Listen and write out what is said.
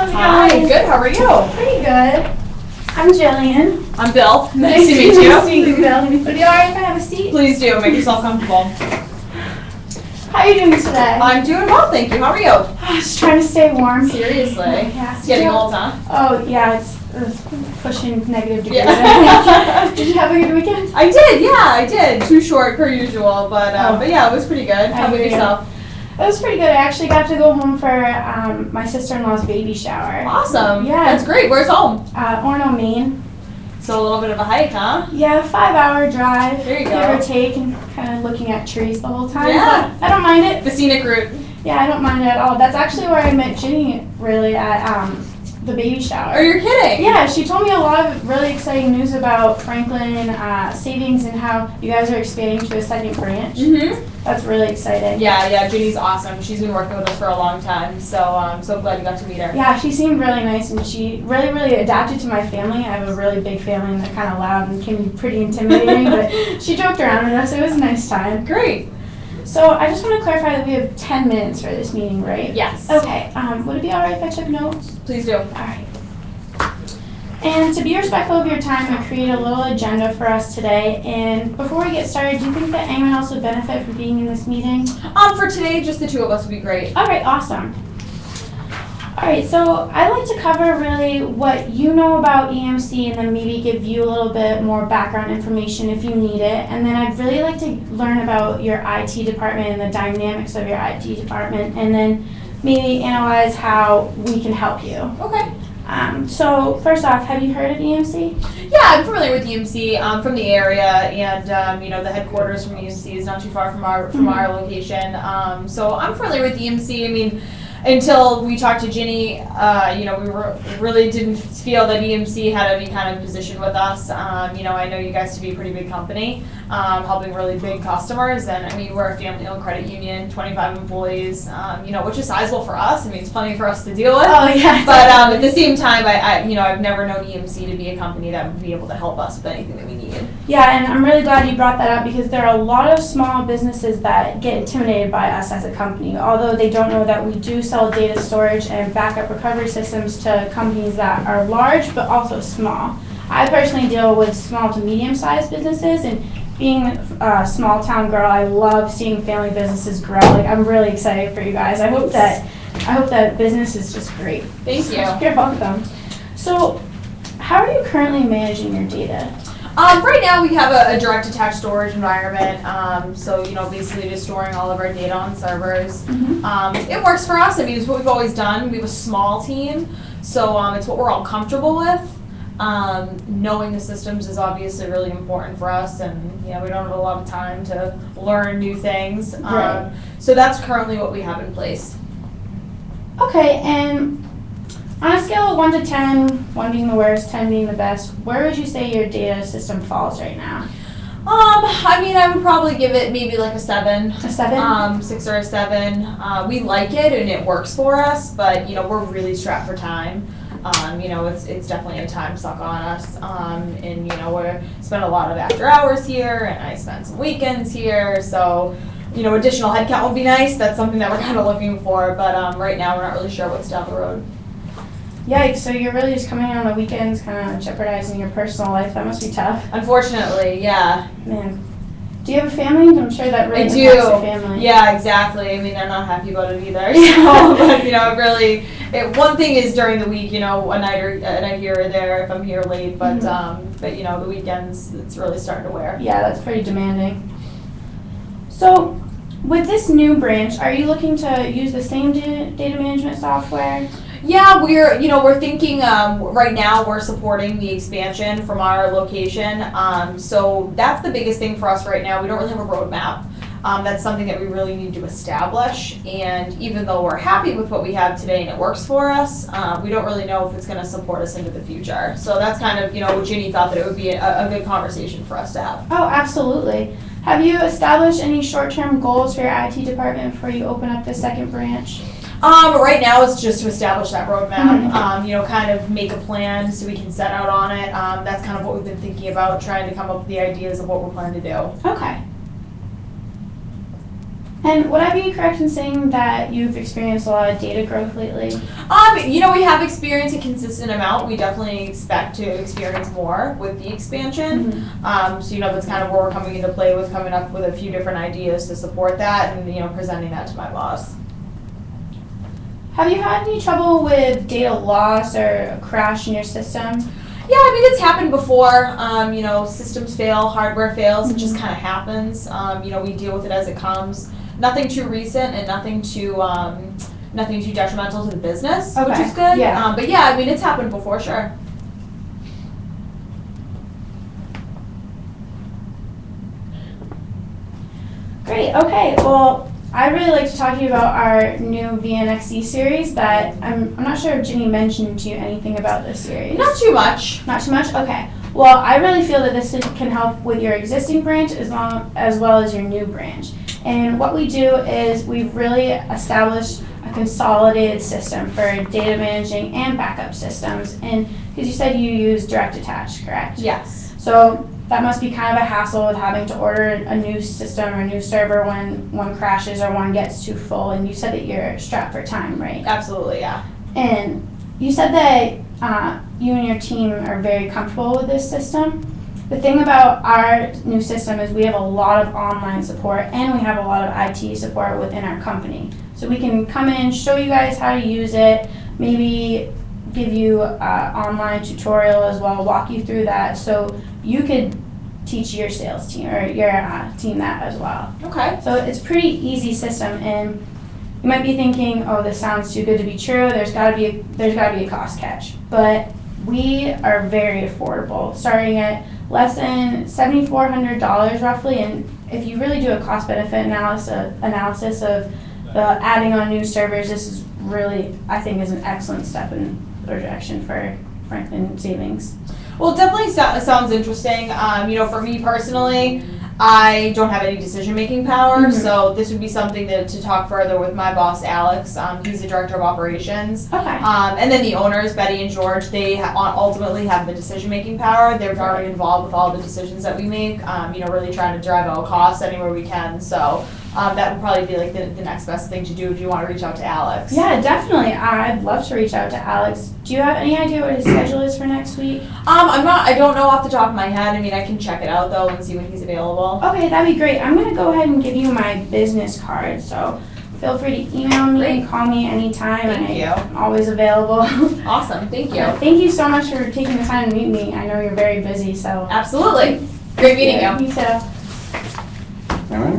How's it Hi, going? good. How are you? Pretty good. I'm Jillian. I'm Bill. Nice to meet you. Nice to meet you, Bill. Would it be alright if I have a seat? Please do. Make yourself comfortable. How are you doing today? I'm doing well, thank you. How are you? Just trying to stay warm. Seriously? Yeah. It's getting old, huh? Oh, yeah, it's pushing negative degrees. Yeah. Did you have a good weekend? I did, yeah, I did. Too short per usual, but yeah, it was pretty good. How about hear you. yourself? It was pretty good. I actually got to go home for my sister-in-law's baby shower. Awesome. Yeah. That's great. Where's home? Orono, Maine. So a little bit of a hike, huh? Yeah, 5-hour drive. There you Give go. or take, and kind of looking at trees the whole time. Yeah. But I don't mind it. The scenic route. Yeah, I don't mind it at all. That's actually where I met Ginny, really, at the baby shower. Are you kidding? Yeah, she told me a lot of really exciting news about Franklin Savings and how you guys are expanding to a second branch. Mm-hmm. That's really exciting. Yeah, Ginny's awesome. She's been working with us for a long time, so I'm so glad you got to meet her. Yeah, she seemed really nice, and she really adapted to my family. I have a really big family, and they're kind of loud and can be pretty intimidating, but she joked around with us. It was a nice time. Great. So I just want to clarify that we have 10 minutes for this meeting, right? Yes. Okay. Would it be all right if I took notes? Please do. All right. And to be respectful of your time, I created a little agenda for us today. And before we get started, do you think that anyone else would benefit from being in this meeting? For today, just the two of us would be great. All right, awesome. All right, so I'd like to cover really what you know about EMC and then maybe give you a little bit more background information if you need it. And then I'd really like to learn about your IT department and the dynamics of your IT department, and then maybe analyze how we can help you. Okay. So first off, have you heard of EMC? Yeah, I'm familiar with EMC. I'm from the area, and the headquarters from EMC is not too far from our location. So I'm familiar with EMC. I mean, until we talked to Ginny, we really didn't feel that EMC had any kind of position with us. I know you guys to be a pretty big company, helping really big customers, and I mean, we're a family-owned credit union, 25 employees, which is sizable for us. I mean, it's plenty for us to deal with. Oh yeah. But at the same time, I've never known EMC to be a company that would be able to help us with anything that we needed. Yeah, and I'm really glad you brought that up because there are a lot of small businesses that get intimidated by us as a company, although they don't know that we do sell data storage and backup recovery systems to companies that are large but also small. I personally deal with small to medium-sized businesses, and being a small town girl, I love seeing family businesses grow. Like, I'm really excited for you guys. I hope that business is just great. Thank you. You're welcome. So, how are you currently managing your data? Right now we have a direct attached storage environment, basically just storing all of our data on servers. Mm-hmm. It works for us. I mean, it's what we've always done. We have a small team, so it's what we're all comfortable with. Knowing the systems is obviously really important for us, and we don't have a lot of time to learn new things. Right. So that's currently what we have in place. Okay, and on a scale of 1 to 10, 1 being the worst, 10 being the best, where would you say your data system falls right now? I would probably give it maybe like a 7. A 7? 6 or a 7. We like it and it works for us, but we're really strapped for time. It's definitely a time suck on us. We spend a lot of after hours here, and I spend some weekends here, so additional headcount would be nice. That's something that we're kind of looking for, but right now we're not really sure what's down the road. Yikes, so you're really just coming in on the weekends, kind of jeopardizing your personal life. That must be tough. Unfortunately, yeah. Man. Do you have a family? I'm sure that really I impacts do. your family. Yeah, exactly. I mean, they're not happy about it either. So, but one thing is during the week, a night here or there if I'm here late, but the weekends it's really starting to wear. Yeah, that's pretty demanding. So, with this new branch, are you looking to use the same data management software? Yeah, we're thinking right now we're supporting the expansion from our location. So that's the biggest thing for us right now. We don't really have a roadmap. That's something that we really need to establish. And even though we're happy with what we have today and it works for us, we don't really know if it's going to support us into the future. So that's kind of, what Ginny thought that it would be a good conversation for us to have. Oh, absolutely. Have you established any short-term goals for your IT department before you open up the second branch? Right now it's just to establish that roadmap, kind of make a plan so we can set out on it. That's kind of what we've been thinking about, trying to come up with the ideas of what we're planning to do. Okay. And would I be correct in saying that you've experienced a lot of data growth lately? We have experienced a consistent amount. We definitely expect to experience more with the expansion. So, that's kind of where we're coming into play with coming up with a few different ideas to support that and, presenting that to my boss. Have you had any trouble with data loss or a crash in your system? Yeah, it's happened before. Systems fail, hardware fails. It just kind of happens. We deal with it as it comes. Nothing too recent and nothing too detrimental to the business, which is good. Yeah. But yeah, it's happened before, sure. Great, okay, well, I'd really like to talk to you about our new VNXE series that I'm not sure if Ginny mentioned to you anything about this series. Not too much. Not too much? Okay. Well, I really feel that this can help with your existing branch as well as your new branch. And what we do is we've really established a consolidated system for data managing and backup systems. And because you said you use direct attach, correct? Yes. So that must be kind of a hassle with having to order a new system or a new server when one crashes or one gets too full. And you said that you're strapped for time, right? Absolutely, yeah. And you said that you and your team are very comfortable with this system. The thing about our new system is we have a lot of online support and we have a lot of IT support within our company. So we can come in, show you guys how to use it, maybe give you an online tutorial as well, walk you through that so you could teach your sales team or your team that as well. Okay. So it's a pretty easy system, and you might be thinking, oh, this sounds too good to be true. There's got to be a cost catch. But we are very affordable, starting at less than $7,400 roughly. And if you really do a cost benefit analysis of the adding on new servers, this is really, I think, is an excellent step in the direction for Franklin Savings. Well, it definitely sounds interesting. For me personally, I don't have any decision-making power, so this would be something to talk further with my boss, Alex. He's the director of operations. Okay. And then the owners, Betty and George, they ultimately have the decision-making power. They're very involved with all the decisions that we make, really trying to drive out costs anywhere we can. So that would probably be like the next best thing to do if you want to reach out to Alex. Yeah, definitely. I'd love to reach out to Alex. Do you have any idea what his schedule is for next week? I don't know off the top of my head. I can check it out though and see when he's available. Okay, that'd be great. I'm gonna go ahead and give you my business card, so feel free to email me and call me anytime. Thank you. I'm always available. Awesome, thank you. Thank you so much for taking the time to meet me. I know you're very busy, so. Absolutely. Great meeting you. You too. All right.